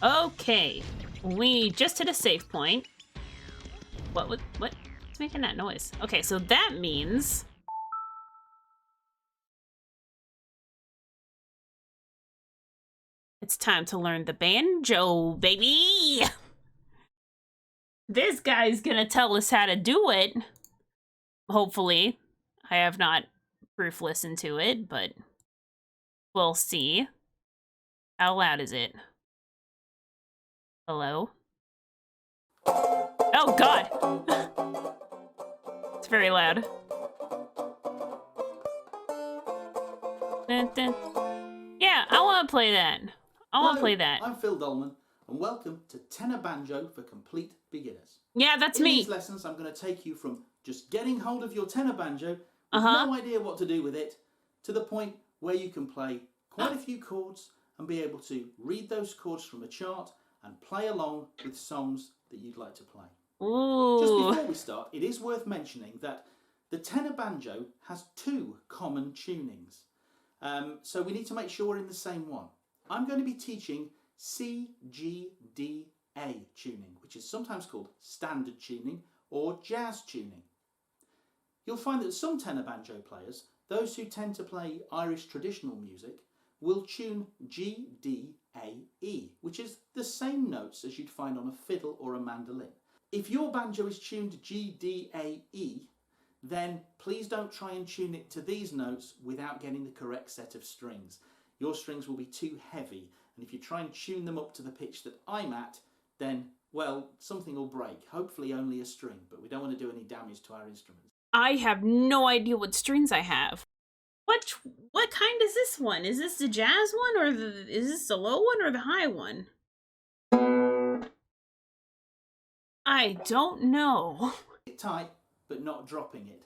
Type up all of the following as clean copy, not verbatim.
Okay. We just hit a save point. What's making that noise? Okay, so that means... it's time to learn the banjo, baby! This guy's gonna tell us how to do it. Hopefully. I have not proof listened to it, but we'll see. How loud is it? Hello? Oh, God! It's very loud. Dun, dun. Yeah, I want to play that. I want to play that. I'm Phil Dolman, and welcome to Tenor Banjo for Complete Beginners. Yeah, that's me. In these lessons, I'm going to take you from just getting hold of your tenor banjo with no idea what to do with it, to the point where you can play quite a few chords and be able to read those chords from a chart and play along with songs that you'd like to play. Ooh. Just before we start, it is worth mentioning that the tenor banjo has two common tunings. So we need to make sure we're in the same one. I'm going to be teaching C, G, D, A tuning, which is sometimes called standard tuning or jazz tuning. You'll find that some tenor banjo players, those who tend to play Irish traditional music, will tune G, D, A, E, which is the same notes as you'd find on a fiddle or a mandolin. If your banjo is tuned G, D, A, E, then please don't try and tune it to these notes without getting the correct set of strings. Your strings will be too heavy, and if you try and tune them up to the pitch that I'm at, then, well, something will break. Hopefully only a string, but we don't want to do any damage to our instruments. I have no idea what strings I have. What kind is this one? Is this the jazz one, or is this the low one or the high one? I don't know. Tight, but not dropping it.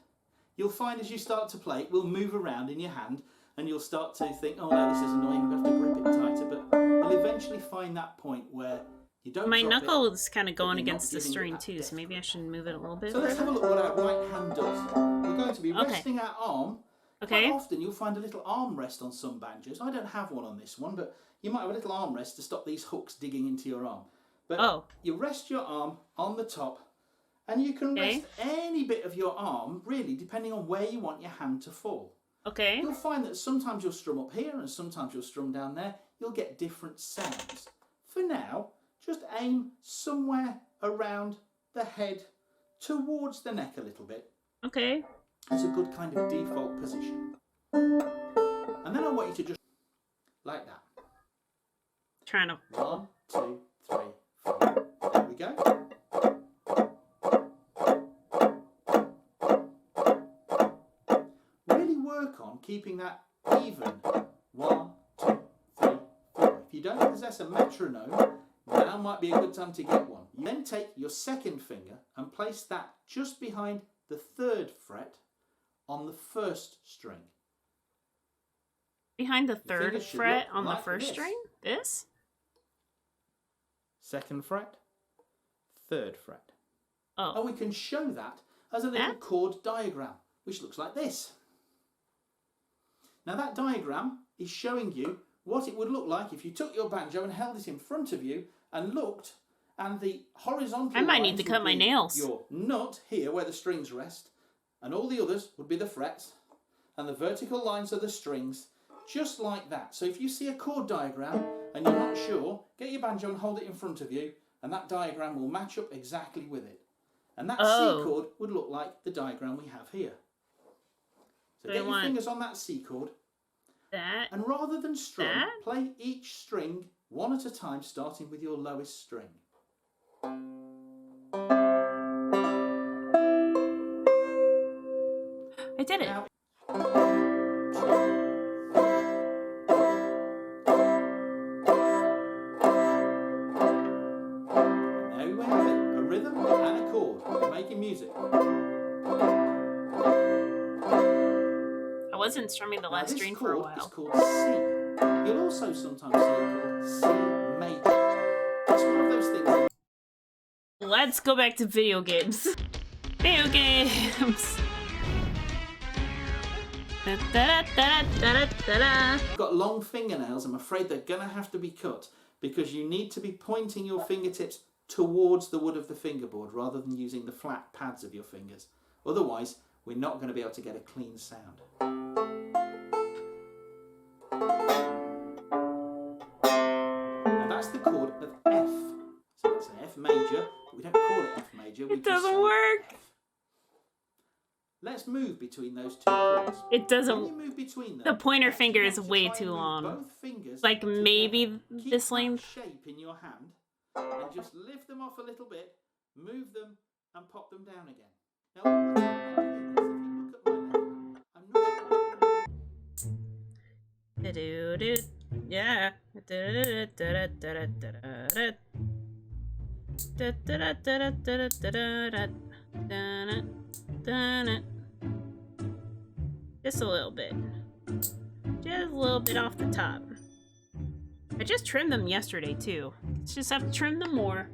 You'll find as you start to play, it will move around in your hand, and you'll start to think, oh no, this is annoying, I'm going to have to grip it tighter, but you'll eventually find that point where you don't My drop knuckle it, is kind of going against the string too, so maybe I should move it a little bit. So let's have a look what our right hand does. We're going to be resting our arm. Okay. Quite often you'll find a little arm rest on some banjos. I don't have one on this one, but you might have a little arm rest to stop these hooks digging into your arm. But you rest your arm on the top, and you can rest any bit of your arm, really, depending on where you want your hand to fall. Okay. You'll find that sometimes you'll strum up here and sometimes you'll strum down there. You'll get different sounds. For now, just aim somewhere around the head towards the neck a little bit. Okay. It's a good kind of default position. And then I want you to just, like that. Trying to... 1, 2, 3, 4. There we go. Really work on keeping that even. 1, 2, 3, 4. If you don't possess a metronome, now might be a good time to get one. You then take your second finger and place that just behind the 3rd fret on the 1st string. Behind the 3rd fret on the 1st string? This? 2nd fret, 3rd fret. Oh. And we can show that as a little chord diagram, which looks like this. Now that diagram is showing you what it would look like if you took your banjo and held it in front of you and looked, and the horizontal I might need to cut my nails. Your nut here where the strings rest, and all the others would be the frets, and the vertical lines are the strings, just like that. So if you see a chord diagram and you're not sure, get your banjo and hold it in front of you, and that diagram will match up exactly with it. And that C chord would look like the diagram we have here. So get your fingers on that C chord. That. And rather than strum, play each string one at a time, starting with your lowest string. I did it. Now, there we have it, a rhythm and a chord. We're making music. I wasn't strumming the last string for a while. This chord is called C. You'll also sometimes see it called C major. It's one of those things. Let's go back to video games. Video games. You've got long fingernails, I'm afraid they're going to have to be cut. because you need to be pointing your fingertips towards the wood of the fingerboard rather than using the flat pads of your fingers. Otherwise, we're not going to be able to get a clean sound. Now that's the chord of F. So that's an F major, but we don't call it F major. It doesn't work. F. Let's move between those two chords. It doesn't. When you move between them, The pointer next finger you is want to way try and too move long. both fingers Like together. maybe Keep this that length. shape in your hand and just lift them off a little bit, move them and pop them down again. Now all the time I'm doing this, if you look at my left hand, I'm not Do-do-do. Yeah. Just a little bit. Just a little bit off the top. I just trimmed them yesterday too. Let's just have to trim them more.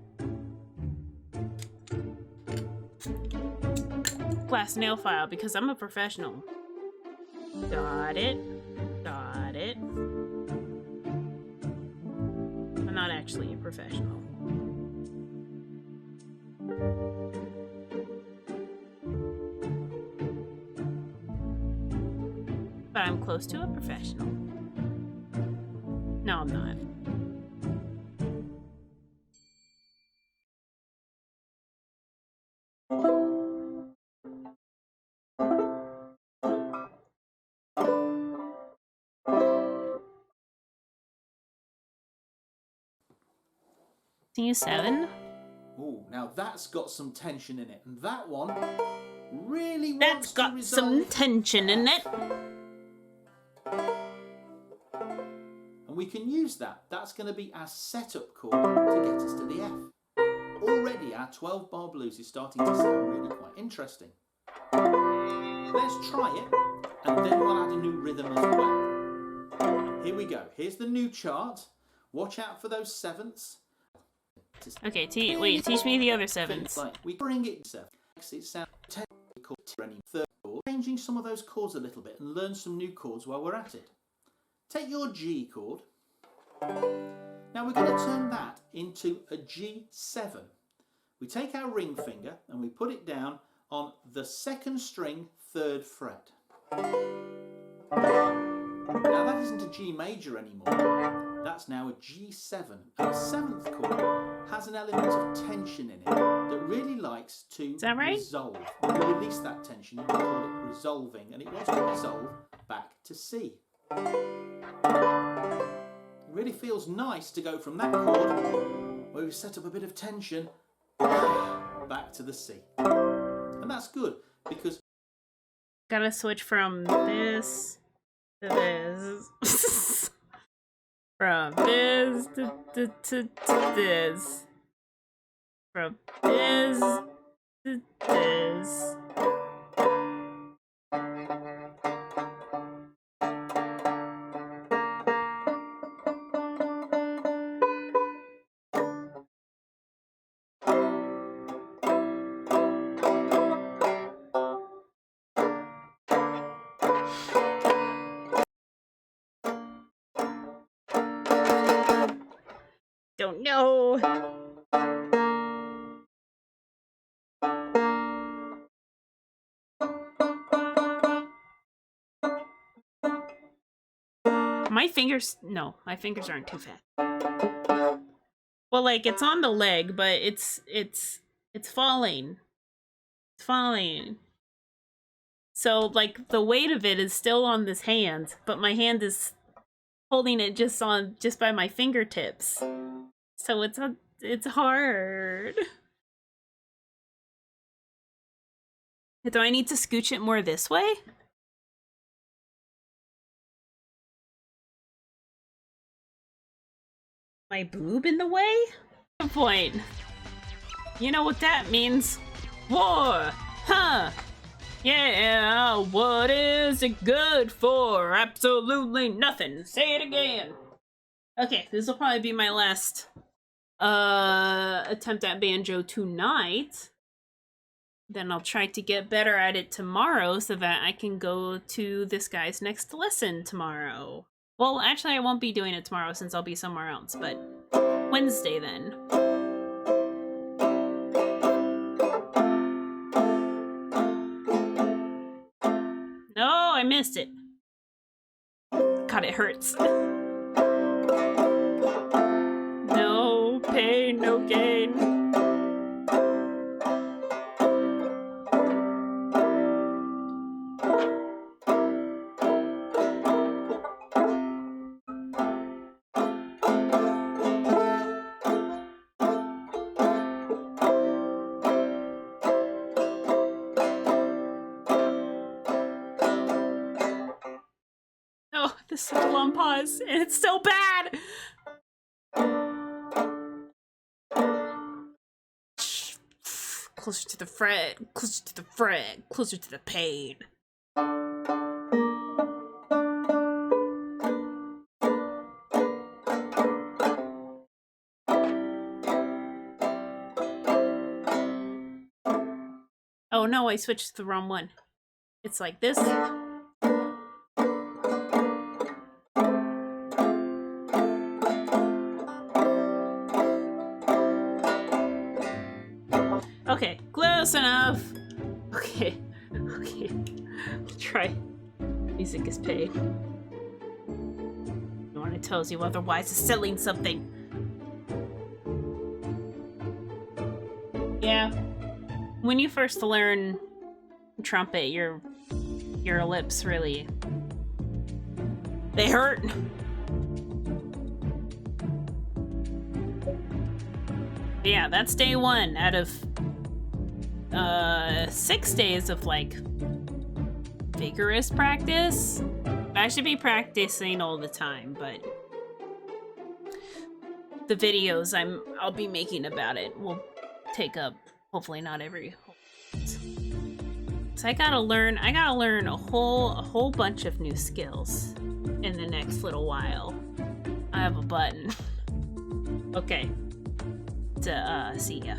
Glass nail file because I'm a professional. Got it. Got it. I'm not actually a professional. But I'm close to a professional. No, I'm not. C7. Ooh, now that's got some tension in it, and that one really That's wants to got resolve. some tension in it. And we can use that. That's going to be our setup chord to get us to the F. Already our 12-bar blues is starting to sound really quite interesting. Let's try it, and then we'll add a new rhythm as well. Here we go. Here's the new chart. Watch out for those sevenths. Okay, wait, teach me the other sevenths. Like we bring it seven. It sounds third chord. Changing some of those chords a little bit and learn some new chords while we're at it. Take your G chord. Now we're going to turn that into a G7. We take our ring finger and we put it down on the second string, 3rd fret. Now that isn't a G major anymore. That's now a G7. And the 7th chord has an element of tension in it that really likes to resolve. When you release that tension, you can call it resolving, and it wants to resolve back to C. It really feels nice to go from that chord, where we set up a bit of tension, back to the C. And that's good, because... Gotta switch from this to this. From this to this. From this to this. Don't know. My fingers aren't too fat. Well, like it's on the leg, but it's falling. It's falling. So like the weight of it is still on this hand, but my hand is holding it just by my fingertips. So it's hard. Do I need to scooch it more this way? My boob in the way? Point. You know what that means? War! Huh! Yeah, what is it good for? Absolutely nothing. Say it again. Okay, this will probably be my last attempt at banjo tonight. Then I'll try to get better at it tomorrow so that I can go to this guy's next lesson tomorrow. Well, actually, I won't be doing it tomorrow since I'll be somewhere else, but Wednesday then. No, I missed it. God, it hurts. No pain, no gain. Oh, this is such a long pause, and it's so bad! Closer to the fret, closer to the fret, closer to the pain. Oh no, I switched to the wrong one. It's like this. Okay, close enough. Okay, okay. I'll try. Music is paid. No one tells you otherwise is selling something. Yeah. When you first learn trumpet, your lips really, they hurt. But yeah, that's day 1 out of 6 days of like vigorous practice. I should be practicing all the time, but the videos I'll be making about it will take up hopefully not every. So I gotta learn a whole bunch of new skills in the next little while. I have a button. Okay. See ya.